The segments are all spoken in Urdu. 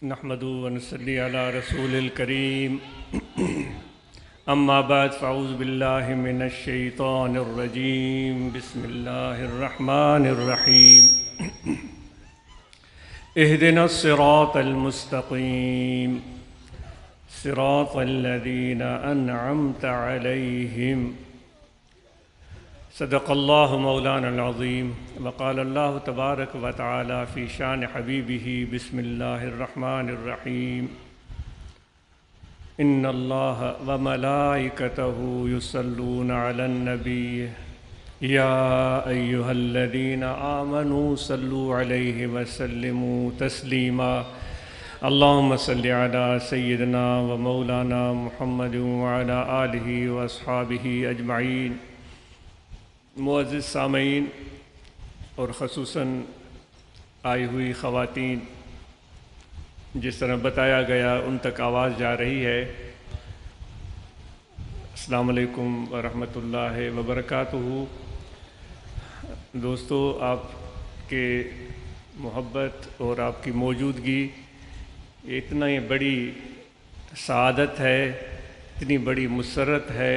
نحمدو ونصلی علی رسول الکریم اما بعد فاعوذ باللہ من الشیطان الرجیم بسم اللہ الرحمن الرحیم اہدنا الصراط المستقیم صراط الذین انعمت علیہم صدق اللہ مولانا العظیم وقال اللہ تبارک و تعالی فی شان حبیبہ بسم اللہ الرحمن الرحیم ان اللہ وملائکتہ یصلون علی النبی یا ایہا الذین آمنوا صلوا علیہ وسلموا تسلیما اللہم صلی علی سیدنا و مولانا محمد وعلی آلہ واصحابہ اجمعین۔ معزز سامعین اور خصوصاً آئی ہوئی خواتین، جس طرح بتایا گیا ان تک آواز جا رہی ہے، السلام علیکم ورحمۃ اللہ وبرکاتہ۔ دوستو، آپ کے محبت اور آپ کی موجودگی یہ اتنا ہی بڑی سعادت ہے، اتنی بڑی مسرت ہے،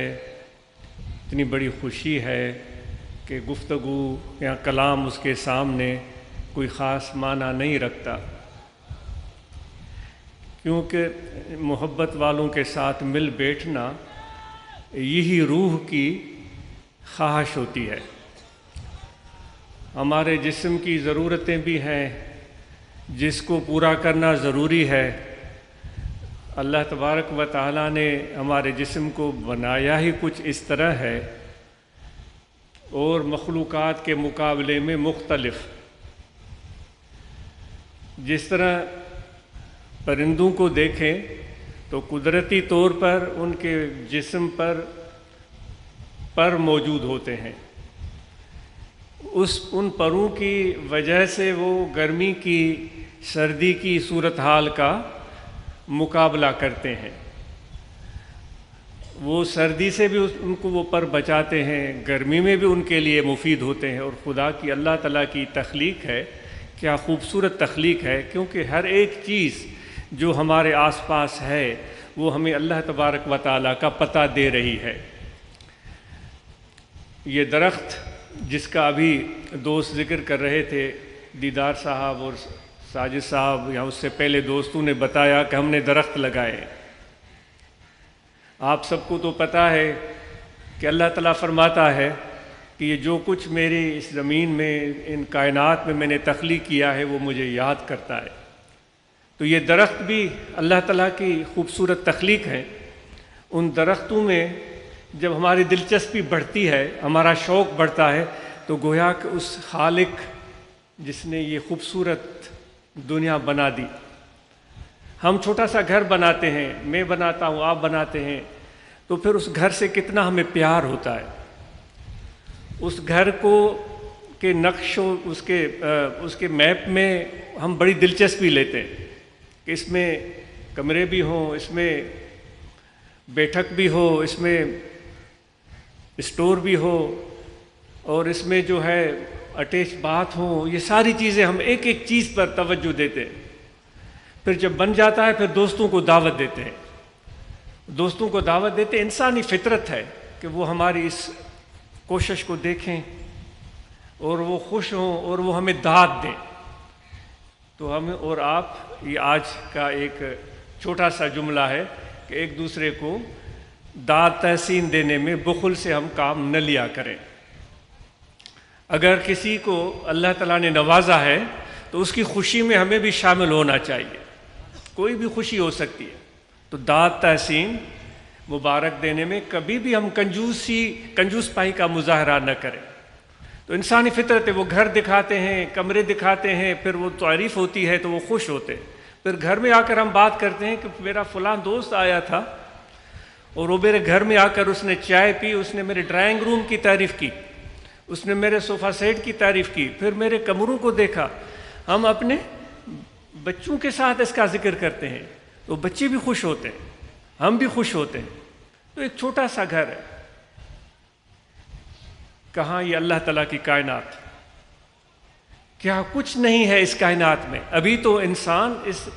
اتنی بڑی خوشی ہے کہ گفتگو یا کلام اس کے سامنے کوئی خاص معنی نہیں رکھتا، کیونکہ محبت والوں کے ساتھ مل بیٹھنا یہی روح کی خواہش ہوتی ہے۔ ہمارے جسم کی ضرورتیں بھی ہیں جس کو پورا کرنا ضروری ہے۔ اللہ تبارک و تعالیٰ نے ہمارے جسم کو بنایا ہی کچھ اس طرح ہے اور مخلوقات کے مقابلے میں مختلف۔ جس طرح پرندوں کو دیکھیں تو قدرتی طور پر ان کے جسم پر موجود ہوتے ہیں، ان پروں کی وجہ سے وہ گرمی کی سردی کی صورتحال کا مقابلہ کرتے ہیں۔ وہ سردی سے بھی ان کو وہ پر بچاتے ہیں، گرمی میں بھی ان کے لیے مفید ہوتے ہیں۔ اور خدا کی، اللہ تعالیٰ کی تخلیق ہے، کیا خوبصورت تخلیق ہے، کیونکہ ہر ایک چیز جو ہمارے آس پاس ہے وہ ہمیں اللہ تبارک و تعالیٰ کا پتہ دے رہی ہے۔ یہ درخت جس کا ابھی دوست ذکر کر رہے تھے، دیدار صاحب اور ساجد صاحب، یا اس سے پہلے دوستوں نے بتایا کہ ہم نے درخت لگائے۔ آپ سب کو تو پتہ ہے کہ اللہ تعالیٰ فرماتا ہے کہ یہ جو کچھ میری اس زمین میں، ان کائنات میں نے تخلیق کیا ہے وہ مجھے یاد کرتا ہے۔ تو یہ درخت بھی اللہ تعالیٰ کی خوبصورت تخلیق ہے۔ ان درختوں میں جب ہماری دلچسپی بڑھتی ہے، ہمارا شوق بڑھتا ہے، تو گویا کہ اس خالق جس نے یہ خوبصورت دنیا بنا دی، ہم چھوٹا سا گھر بناتے ہیں، میں بناتا ہوں، آپ بناتے ہیں، تو پھر اس گھر سے کتنا ہمیں پیار ہوتا ہے۔ اس گھر کو کے نقش و اس کے میپ میں ہم بڑی دلچسپی لیتے ہیں کہ اس میں کمرے بھی ہوں، اس میں بیٹھک بھی ہو، اس میں اسٹور بھی ہو، اور اس میں جو ہے اٹیچ باتھ ہوں۔ یہ ساری چیزیں ہم ایک ایک چیز پر توجہ دیتے ہیں۔ پھر جب بن جاتا ہے پھر دوستوں کو دعوت دیتے ہیں، دوستوں کو دعوت دیتے ہیں۔ انسانی فطرت ہے کہ وہ ہماری اس کوشش کو دیکھیں اور وہ خوش ہوں اور وہ ہمیں داد دیں۔ تو ہم اور آپ، یہ آج کا ایک چھوٹا سا جملہ ہے کہ ایک دوسرے کو داد تحسین دینے میں بخل سے ہم کام نہ لیا کریں۔ اگر کسی کو اللہ تعالیٰ نے نوازا ہے تو اس کی خوشی میں ہمیں بھی شامل ہونا چاہیے۔ کوئی بھی خوشی ہو سکتی ہے، تو داد تحسین مبارک دینے میں کبھی بھی ہم کنجوس پائی کا مظاہرہ نہ کریں۔ تو انسانی فطرت ہے، وہ گھر دکھاتے ہیں، کمرے دکھاتے ہیں، پھر وہ تعریف ہوتی ہے تو وہ خوش ہوتے ہیں۔ پھر گھر میں آ کر ہم بات کرتے ہیں کہ میرا فلاں دوست آیا تھا اور وہ میرے گھر میں آ کر اس نے چائے پی، اس نے میرے ڈرائنگ روم کی تعریف کی، اس نے میرے صوفہ سیٹ کی تعریف کی، پھر میرے کمروں کو دیکھا۔ ہم اپنے بچوں کے ساتھ اس کا ذکر کرتے ہیں تو بچے بھی خوش ہوتے ہیں، ہم بھی خوش ہوتے ہیں۔ تو ایک چھوٹا سا گھر ہے، کہاں یہ اللہ تعالیٰ کی کائنات، کیا کچھ نہیں ہے اس کائنات میں۔ ابھی تو انسان اس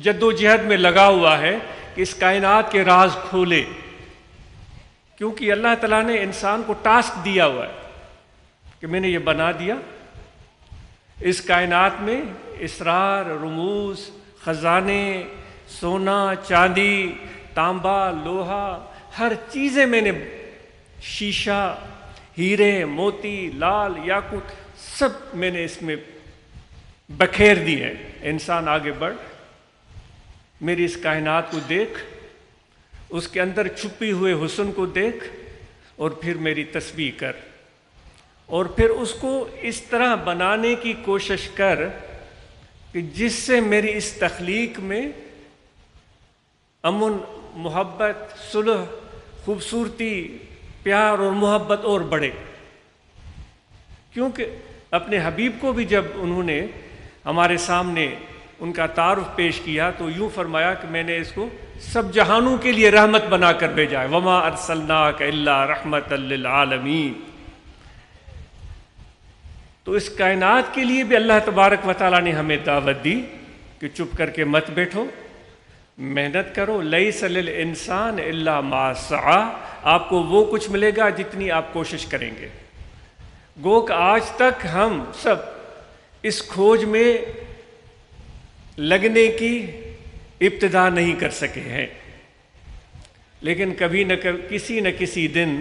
جدوجہد میں لگا ہوا ہے کہ اس کائنات کے راز کھولے، کیونکہ اللہ تعالیٰ نے انسان کو ٹاسک دیا ہوا ہے کہ میں نے یہ بنا دیا، اس کائنات میں اسرار، رموز، خزانے، سونا، چاندی، تانبا، لوہا، ہر چیزیں میں نے، شیشہ، ہیرے، موتی، لال، یاقوت، سب میں نے اس میں بکھیر دی ہے۔ انسان آگے بڑھ، میری اس کائنات کو دیکھ، اس کے اندر چھپی ہوئے حسن کو دیکھ، اور پھر میری تسبیح کر، اور پھر اس کو اس طرح بنانے کی کوشش کر کہ جس سے میری اس تخلیق میں امن، محبت، صلح، خوبصورتی، پیار اور محبت اور بڑھے۔ کیونکہ اپنے حبیب کو بھی جب انہوں نے ہمارے سامنے ان کا تعارف پیش کیا تو یوں فرمایا کہ میں نے اس کو سب جہانوں کے لیے رحمت بنا کر بھیجا ہے، وَمَا أَرْسَلْنَاكَ إِلَّا رَحْمَةً لِّلْعَالَمِينَ۔ تو اس کائنات کے لیے بھی اللہ تبارک و تعالیٰ نے ہمیں دعوت دی کہ چپ کر کے مت بیٹھو، محنت کرو، لَيْسَ لِلْإِنسَانِ إِلَّا مَا سَعَىٰ، آپ کو وہ کچھ ملے گا جتنی آپ کوشش کریں گے۔ گو کہ آج تک ہم سب اس کھوج میں لگنے کی ابتدا نہیں کر سکے ہیں، لیکن کبھی نہ کسی دن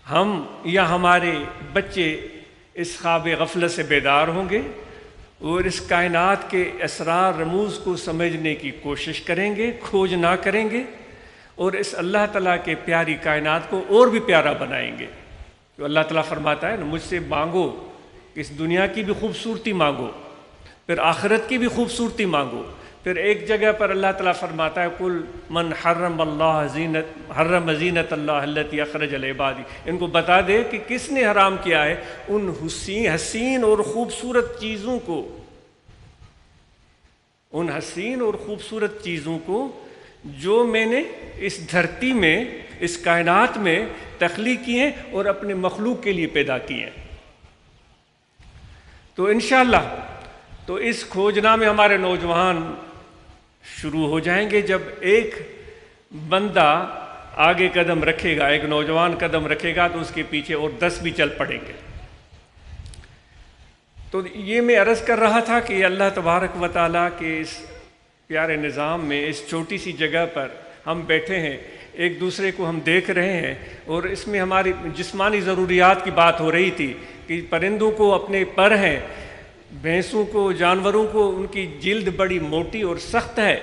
ہم یا ہمارے بچے اس خواب غفلت سے بیدار ہوں گے اور اس کائنات کے اسرار رموز کو سمجھنے کی کوشش کریں گے، کھوج نہ کریں گے، اور اس اللہ تعالیٰ کے پیاری کائنات کو اور بھی پیارا بنائیں گے۔ تو اللہ تعالیٰ فرماتا ہے نا، مجھ سے مانگو، اس دنیا کی بھی خوبصورتی مانگو، پھر آخرت کی بھی خوبصورتی مانگو۔ پھر ایک جگہ پر اللہ تعالیٰ فرماتا ہے قُلْ مَنْ حَرَّمَ زِینَةَ اللَّهِ الَّتِي أَخْرَجَ لِعِبَادِهِ، ان کو بتا دے کہ کس نے حرام کیا ہے ان حسین اور خوبصورت چیزوں کو، ان حسین اور خوبصورت چیزوں کو جو میں نے اس دھرتی میں، اس کائنات میں تخلیق کی ہیں اور اپنے مخلوق کے لیے پیدا کی ہیں۔ تو انشاءاللہ تو اس کھوجنا میں ہمارے نوجوان شروع ہو جائیں گے۔ جب ایک بندہ آگے قدم رکھے گا، ایک نوجوان قدم رکھے گا تو اس کے پیچھے اور 10 بھی چل پڑیں گے۔ تو یہ میں عرض کر رہا تھا کہ اللہ تبارک و تعالیٰ کے اس پیارے نظام میں، اس چھوٹی سی جگہ پر ہم بیٹھے ہیں، ایک دوسرے کو ہم دیکھ رہے ہیں، اور اس میں ہماری جسمانی ضروریات کی بات ہو رہی تھی کہ پرندوں کو اپنے پر ہیں، بھینسوں کو، جانوروں کو ان کی جلد بڑی موٹی اور سخت ہے،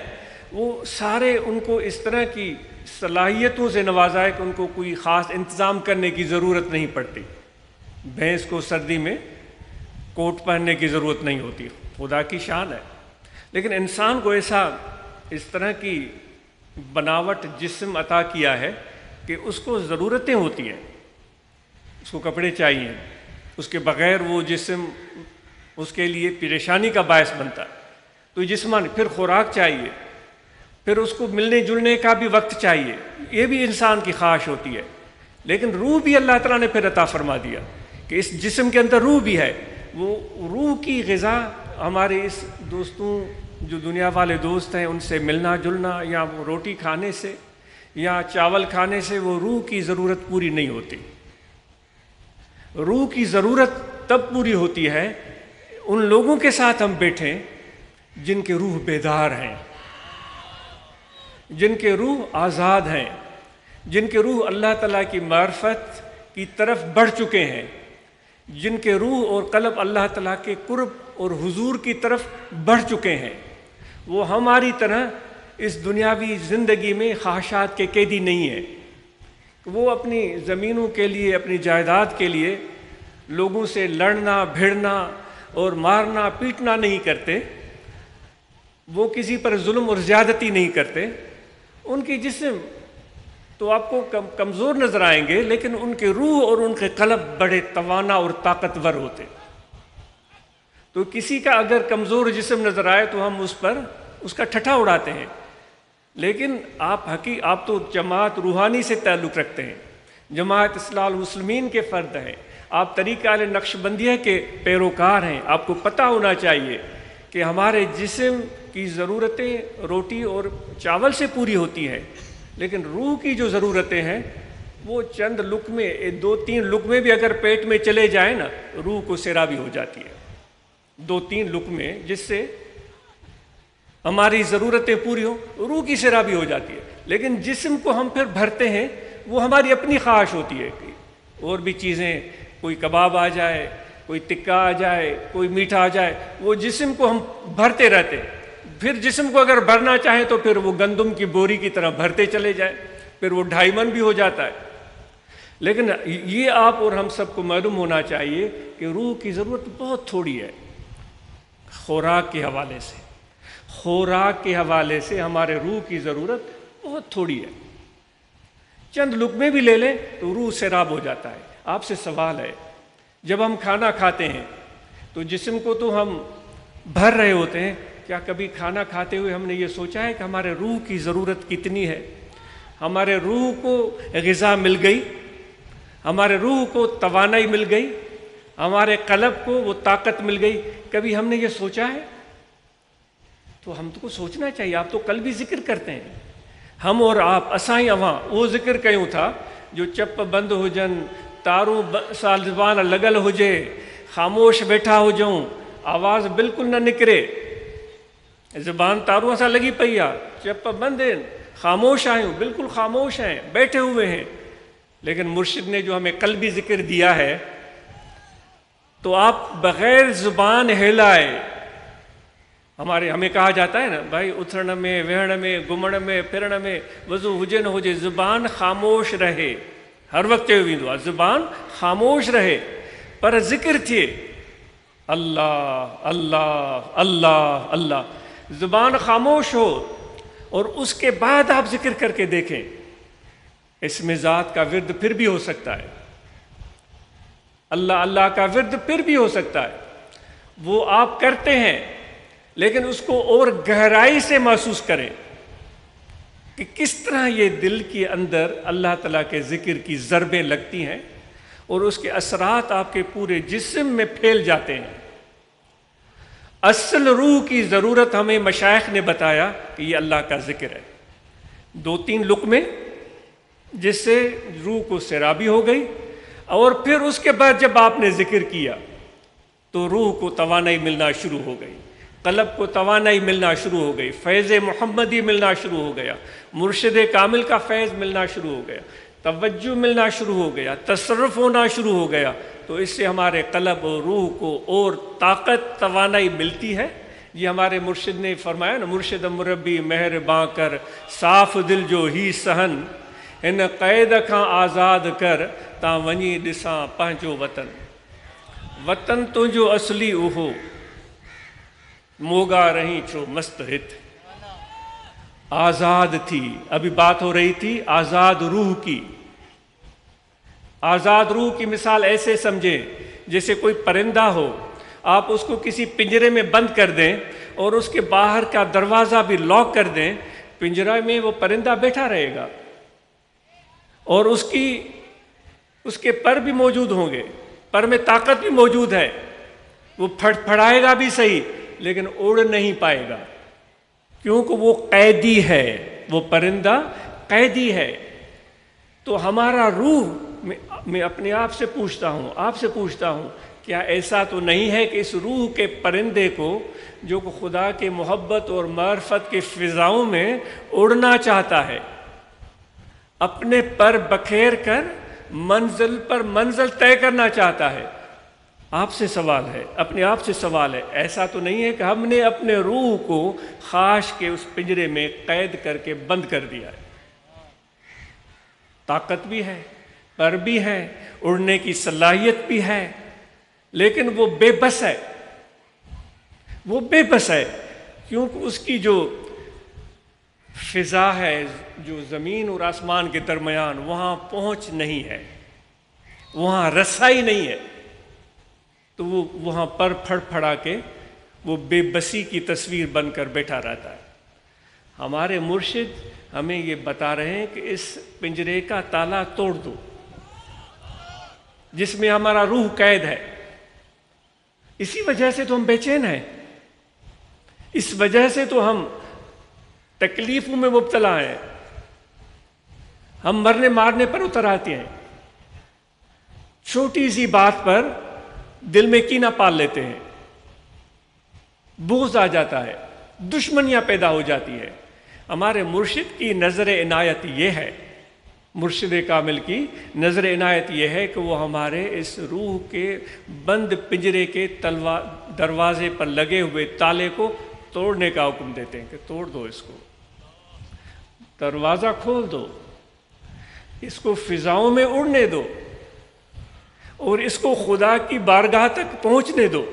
وہ سارے ان کو اس طرح کی صلاحیتوں سے نوازا ہے کہ ان کو کوئی خاص انتظام کرنے کی ضرورت نہیں پڑتی۔ بھینس کو سردی میں کوٹ پہننے کی ضرورت نہیں ہوتی، خدا کی شان ہے۔ لیکن انسان کو اس طرح کی بناوٹ جسم عطا کیا ہے کہ اس کو ضرورتیں ہوتی ہیں، اس کو کپڑے چاہیے، اس کے بغیر وہ جسم اس کے لیے پریشانی کا باعث بنتا ہے۔ تو جسمانی، پھر خوراک چاہیے، پھر اس کو ملنے جلنے کا بھی وقت چاہیے، یہ بھی انسان کی خواہش ہوتی ہے۔ لیکن روح بھی اللہ تعالیٰ نے پھر عطا فرما دیا کہ اس جسم کے اندر روح بھی ہے، وہ روح کی غذا ہمارے اس دوستوں جو دنیا والے دوست ہیں ان سے ملنا جلنا، یا وہ روٹی کھانے سے یا چاول کھانے سے وہ روح کی ضرورت پوری نہیں ہوتی۔ روح کی ضرورت تب پوری ہوتی ہے ان لوگوں کے ساتھ ہم بیٹھیں جن کے روح بیدار ہیں، جن کے روح آزاد ہیں، جن کے روح اللہ تعالیٰ کی معرفت کی طرف بڑھ چکے ہیں، جن کے روح اور قلب اللہ تعالیٰ کے قرب اور حضور کی طرف بڑھ چکے ہیں۔ وہ ہماری طرح اس دنیاوی زندگی میں خواہشات کے قیدی نہیں ہیں، وہ اپنی زمینوں کے لیے، اپنی جائیداد کے لیے لوگوں سے لڑنا بھیڑنا اور مارنا پیٹنا نہیں کرتے، وہ کسی پر ظلم اور زیادتی نہیں کرتے۔ ان کی جسم تو آپ کو کمزور نظر آئیں گے، لیکن ان کے روح اور ان کے قلب بڑے توانا اور طاقتور ہوتے۔ تو کسی کا اگر کمزور جسم نظر آئے تو ہم اس کا ٹھٹھا اڑاتے ہیں، لیکن آپ تو جماعت روحانی سے تعلق رکھتے ہیں، جماعت اصلاح المسلمین کے فرد ہیں، آپ طریقہ نقش بندیہ کے پیروکار ہیں۔ آپ کو پتہ ہونا چاہیے کہ ہمارے جسم کی کی ضرورتیں روٹی اور چاول سے پوری ہوتی ہیں، لیکن روح کی جو ضرورتیں ہیں وہ چند لقمے، 2-3 لقمے بھی اگر پیٹ میں چلے جائیں نا، روح کو سیرابی ہو جاتی ہے۔ 2-3 لقمے جس سے ہماری ضرورتیں پوری ہوں، روح کی سیرابی ہو جاتی ہے۔ لیکن جسم کو ہم پھر بھرتے ہیں، وہ ہماری اپنی خواہش ہوتی ہے کہ اور بھی چیزیں، کوئی کباب آ جائے، کوئی ٹکا آ جائے، کوئی میٹھا آ جائے، وہ جسم کو ہم بھرتے رہتے ہیں۔ پھر جسم کو اگر بھرنا چاہیں تو پھر وہ گندم کی بوری کی طرح بھرتے چلے جائیں، پھر وہ 2.5 من بھی ہو جاتا ہے۔ لیکن یہ آپ اور ہم سب کو معلوم ہونا چاہیے کہ روح کی ضرورت بہت تھوڑی ہے۔ خوراک کے حوالے سے ہمارے روح کی ضرورت بہت تھوڑی ہے۔ چند لقمے بھی لے لیں تو روح سیراب ہو جاتا ہے۔ آپ سے سوال ہے، جب ہم کھانا کھاتے ہیں تو جسم کو تو ہم بھر رہے ہوتے ہیں، کیا کبھی کھانا کھاتے ہوئے ہم نے یہ سوچا ہے کہ ہمارے روح کی ضرورت کتنی ہے؟ ہمارے روح کو غذا مل گئی، ہمارے روح کو توانائی مل گئی، ہمارے قلب کو وہ طاقت مل گئی، کبھی ہم نے یہ سوچا ہے؟ تو ہم کو سوچنا چاہیے۔ آپ تو کل بھی ذکر کرتے ہیں، ہم اور آپ اسائیں اواں وہ ذکر کیوں تھا جو چپ بند ہو جن، تاروں سال زبان لگل ہوجے، خاموش بیٹھا ہو جاؤں، آواز بالکل نہ نکرے، زبان تاروں سا لگی پئی آ، چپ بند ہیں، خاموش آئیں، بالکل خاموش ہیں، بیٹھے ہوئے ہیں۔ لیکن مرشد نے جو ہمیں قلبی ذکر دیا ہے تو آپ بغیر زبان ہلائے، ہمیں کہا جاتا ہے نا بھائی، اتھڑ میں وہڑ میں گھمڑ میں پھرن میں وضو ہوجے نہ ہوجے، زبان خاموش رہے، ہر وقت ویندو زبان خاموش رہے، پر ذکر تھے اللہ اللہ اللہ اللہ، زبان خاموش ہو اور اس کے بعد آپ ذکر کر کے دیکھیں، اس میں ذات کا ورد پھر بھی ہو سکتا ہے، اللہ اللہ کا ورد پھر بھی ہو سکتا ہے، وہ آپ کرتے ہیں، لیکن اس کو اور گہرائی سے محسوس کریں کہ کس طرح یہ دل کے اندر اللہ تعالیٰ کے ذکر کی ضربیں لگتی ہیں اور اس کے اثرات آپ کے پورے جسم میں پھیل جاتے ہیں۔ اصل روح کی ضرورت ہمیں مشائخ نے بتایا کہ یہ اللہ کا ذکر ہے، 2-3 لقمے جس سے روح کو سیرابی ہو گئی، اور پھر اس کے بعد جب آپ نے ذکر کیا تو روح کو توانائی ملنا شروع ہو گئی، قلب کو توانائی ملنا شروع ہو گئی، فیض محمدی ملنا شروع ہو گیا، مرشد کامل کا فیض ملنا شروع ہو گیا، توجہ ملنا شروع ہو گیا، تصرف ہونا شروع ہو گیا، تو اس سے ہمارے قلب اور روح کو اور طاقت توانائی ملتی ہے۔ یہ ہمارے مرشد نے فرمایا نا، مرشد مربی مہرباں کر، صاف دل جو ہی سہن، ان قید کھاں آزاد کر، تاں ونی ڈساں پنجو وطن، وطن تجو اصلی اوہو، موگا رہی چھو مست ہت۔ آزاد تھی، ابھی بات ہو رہی تھی آزاد روح کی۔ آزاد روح کی مثال ایسے سمجھیں جیسے کوئی پرندہ ہو، آپ اس کو کسی پنجرے میں بند کر دیں اور اس کے باہر کا دروازہ بھی لاک کر دیں، پنجرے میں وہ پرندہ بیٹھا رہے گا اور اس کے پر بھی موجود ہوں گے، پر میں طاقت بھی موجود ہے، وہ پھڑائے گا بھی صحیح لیکن اڑ نہیں پائے گا، کیونکہ وہ قیدی ہے، وہ پرندہ قیدی ہے۔ تو ہمارا روح، میں اپنے آپ سے پوچھتا ہوں کیا ایسا تو نہیں ہے کہ اس روح کے پرندے کو جو خدا کے محبت اور معرفت کے فضاؤں میں اڑنا چاہتا ہے، اپنے پر بکھیر کر منزل پر منزل طے کرنا چاہتا ہے، آپ سے سوال ہے، اپنے آپ سے سوال ہے، ایسا تو نہیں ہے کہ ہم نے اپنے روح کو خواہش کے اس پنجرے میں قید کر کے بند کر دیا ہے؟ طاقت بھی ہے، پر بھی ہے، اڑنے کی صلاحیت بھی ہے، لیکن وہ بے بس ہے، وہ بے بس ہے، کیونکہ اس کی جو فضا ہے، جو زمین اور آسمان کے درمیان، وہاں پہنچ نہیں ہے، وہاں رسائی نہیں ہے، تو وہ وہاں پر پھڑ پھڑا کے وہ بے بسی کی تصویر بن کر بیٹھا رہتا ہے۔ ہمارے مرشد ہمیں یہ بتا رہے ہیں کہ اس پنجرے کا تالا توڑ دو جس میں ہمارا روح قید ہے، اسی وجہ سے تو ہم بے چین ہیں، اس وجہ سے تو ہم تکلیفوں میں مبتلا ہیں، ہم مرنے مارنے پر اتر آتے ہیں، چھوٹی سی بات پر دل میں کینہ پال لیتے ہیں، بغض آ جاتا ہے، دشمنیاں پیدا ہو جاتی ہے۔ ہمارے مرشد کی نظر عنایت یہ ہے، مرشد کامل کی نظر عنایت یہ ہے کہ وہ ہمارے اس روح کے بند پنجرے کے دروازے پر لگے ہوئے تالے کو توڑنے کا حکم دیتے ہیں کہ توڑ دو، اس کو دروازہ کھول دو، اس کو فضاؤں میں اڑنے دو اور اس کو خدا کی بارگاہ تک پہنچنے دو۔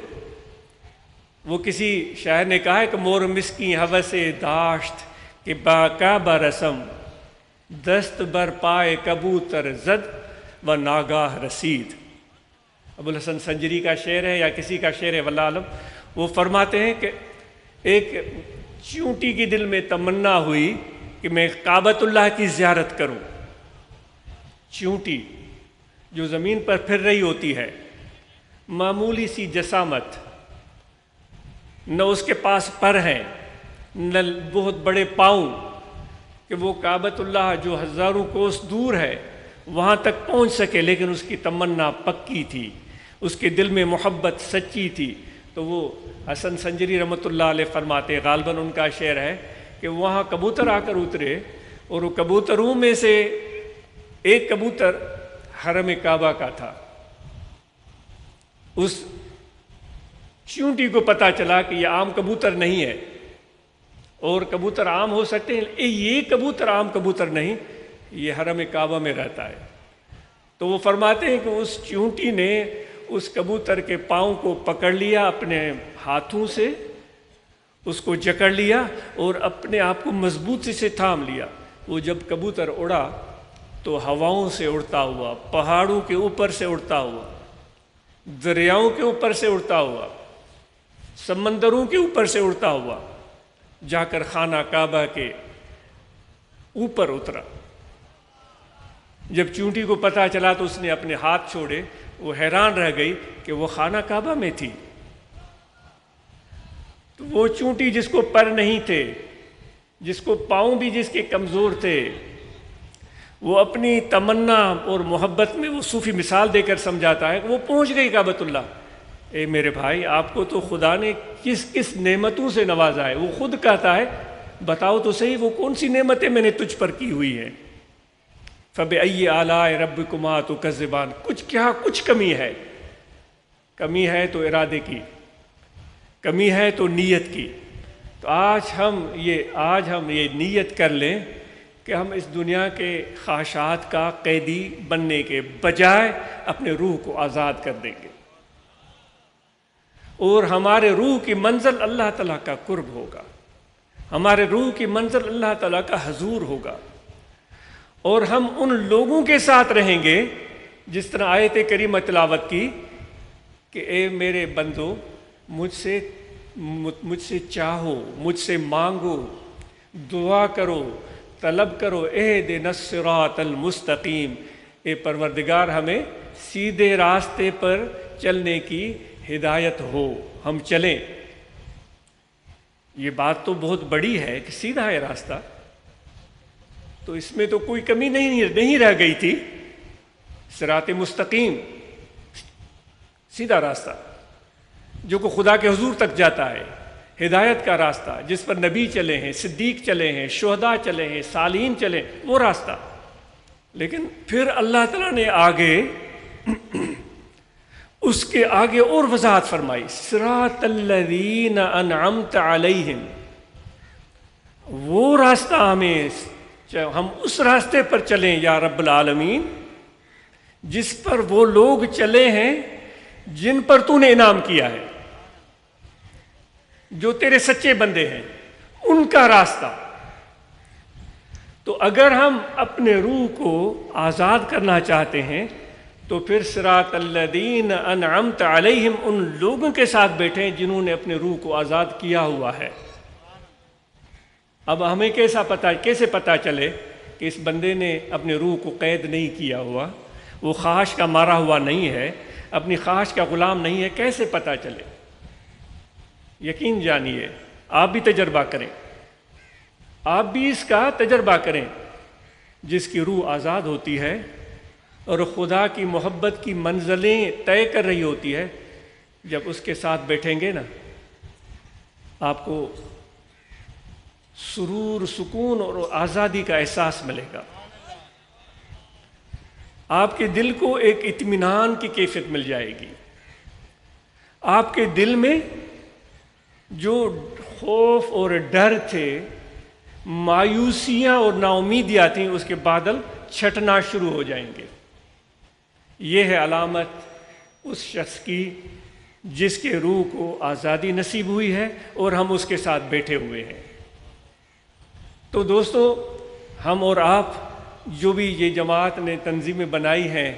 وہ کسی شاعر نے کہا ہے کہ مور مسکی ہوس داشت کہ باقاعدہ رسم دست بر پائے کبوتر زد و ناگاہ رسید۔ ابوالحسن سنجری کا شعر ہے یا کسی کا شعر ہے واللہ عالم۔ وہ فرماتے ہیں کہ ایک چیونٹی کی دل میں تمنا ہوئی کہ میں کعبۃ اللہ کی زیارت کروں۔ چیونٹی جو زمین پر پھر رہی ہوتی ہے، معمولی سی جسامت، نہ اس کے پاس پر ہیں نہ بہت بڑے پاؤں، کہ وہ کعبۃ اللہ جو ہزاروں کوس دور ہے وہاں تک پہنچ سکے، لیکن اس کی تمنا پکی تھی، اس کے دل میں محبت سچی تھی۔ تو وہ حسن سنجری رحمۃ اللہ علیہ فرماتے، غالباً ان کا شعر ہے کہ وہاں کبوتر آ کر اترے اور وہ کبوتروں میں سے ایک کبوتر حرم کعبہ کا تھا۔ اس چیونٹی کو پتہ چلا کہ یہ عام کبوتر نہیں ہے، اور کبوتر عام ہو سکتے ہیں، یہ کبوتر عام کبوتر نہیں، یہ حرم کعبہ میں رہتا ہے۔ تو وہ فرماتے ہیں کہ اس چیونٹی نے اس کبوتر کے پاؤں کو پکڑ لیا اپنے ہاتھوں سے، اس کو جکڑ لیا اور اپنے آپ کو مضبوطی سے تھام لیا۔ وہ جب کبوتر اڑا تو ہواؤں سے اڑتا ہوا، پہاڑوں کے اوپر سے اڑتا ہوا، دریاؤں کے اوپر سے اڑتا ہوا، سمندروں کے اوپر سے اڑتا ہوا، جا کر خانہ کعبہ کے اوپر اترا۔ جب چیونٹی کو پتہ چلا تو اس نے اپنے ہاتھ چھوڑے، وہ حیران رہ گئی کہ وہ خانہ کعبہ میں تھی۔ تو وہ چیونٹی جس کو پر نہیں تھے، جس کو پاؤں بھی جس کے کمزور تھے، وہ اپنی تمنا اور محبت میں وہ صوفی مثال دے کر سمجھاتا ہے کہ وہ پہنچ گئی کعبۃ اللہ۔ اے میرے بھائی، آپ کو تو خدا نے کس کس نعمتوں سے نوازا ہے۔ وہ خود کہتا ہے بتاؤ تو صحیح وہ کون سی نعمتیں میں نے تجھ پر کی ہوئی ہیں۔ فَبِأَيِّ آلَاءِ رَبِّكُمَا تُكَذِّبَانِ، کچھ کمی ہے۔ کمی ہے تو ارادے کی، کمی ہے تو نیت کی۔ تو آج ہم یہ نیت کر لیں کہ ہم اس دنیا کے خواہشات کا قیدی بننے کے بجائے اپنے روح کو آزاد کر دیں گے، اور ہمارے روح کی منزل اللہ تعالیٰ کا قرب ہوگا، ہمارے روح کی منزل اللہ تعالیٰ کا حضور ہوگا، اور ہم ان لوگوں کے ساتھ رہیں گے جس طرح آیت کریمہ تلاوت کی کہ اے میرے بندو، مجھ سے چاہو، مجھ سے مانگو، دعا کرو، طلب کرو، اہدنا الصراط المستقیم، اے پروردگار ہمیں سیدھے راستے پر چلنے کی ہدایت ہو، ہم چلیں۔ یہ بات تو بہت بڑی ہے کہ سیدھا ہے راستہ، تو اس میں تو کوئی کمی نہیں رہ گئی تھی۔ صراط مستقیم، سیدھا راستہ جو کہ خدا کے حضور تک جاتا ہے، ہدایت کا راستہ جس پر نبی چلے ہیں، صدیق چلے ہیں، شہداء چلے ہیں، صالحین چلے، وہ راستہ۔ لیکن پھر اللہ تعالیٰ نے اس کے آگے اور وضاحت فرمائی، صراط الذین انعمت علیہم، وہ راستہ ہم اس راستے پر چلیں یا رب العالمین جس پر وہ لوگ چلے ہیں جن پر تو نے انعام کیا ہے، جو تیرے سچے بندے ہیں، ان کا راستہ۔ تو اگر ہم اپنے روح کو آزاد کرنا چاہتے ہیں تو پھر صراط الذین انعمت علیہم، ان لوگوں کے ساتھ بیٹھیں جنہوں نے اپنے روح کو آزاد کیا ہوا ہے۔ اب ہمیں کیسے پتہ چلے کہ اس بندے نے اپنے روح کو قید نہیں کیا ہوا، وہ خواہش کا مارا ہوا نہیں ہے، اپنی خواہش کا غلام نہیں ہے؟ کیسے پتہ چلے؟ یقین جانیے آپ بھی تجربہ کریں، آپ بھی اس کا تجربہ کریں۔ جس کی روح آزاد ہوتی ہے اور خدا کی محبت کی منزلیں طے کر رہی ہوتی ہے، جب اس کے ساتھ بیٹھیں گے نا، آپ کو سرور، سکون اور آزادی کا احساس ملے گا۔ آپ کے دل کو ایک اطمینان کی کیفیت مل جائے گی۔ آپ کے دل میں جو خوف اور ڈر تھے، مایوسیاں اور نا امیدیاں تھیں، اس کے بادل چھٹنا شروع ہو جائیں گے۔ یہ ہے علامت اس شخص کی جس کے روح کو آزادی نصیب ہوئی ہے اور ہم اس کے ساتھ بیٹھے ہوئے ہیں۔ تو دوستو، ہم اور آپ جو بھی یہ جماعت نے تنظیمیں بنائی ہیں،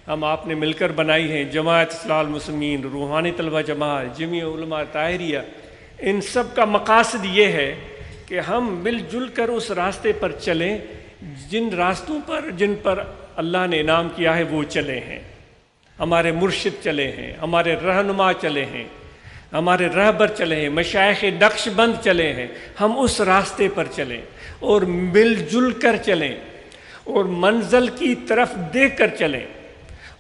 ہم آپ نے مل کر بنائی ہیں، جماعت اصلاح المسلمین، روحانی طلبہ جماعت، جمعیہ علماء طاہریہ، ان سب کا مقاصد یہ ہے کہ ہم مل جل کر اس راستے پر چلیں جن راستوں پر، جن پر اللہ نے انعام کیا ہے وہ چلے ہیں۔ ہمارے مرشد چلے ہیں، ہمارے رہنما چلے ہیں، ہمارے رہبر چلے ہیں، مشائخ نقش بند چلے ہیں۔ ہم اس راستے پر چلیں اور مل جل کر چلیں اور منزل کی طرف دیکھ کر چلیں،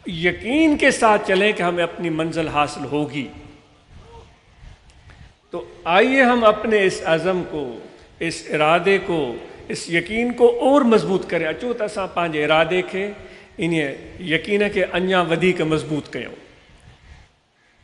یقین کے ساتھ چلیں کہ ہمیں اپنی منزل حاصل ہوگی۔ تو آئیے ہم اپنے اس عزم کو، اس ارادے کو، اس یقین کو اور مضبوط کریں۔ اچوت اساں پانچے ارادے کے انہیں یقین کے انیا ودیک مضبوط کیوں،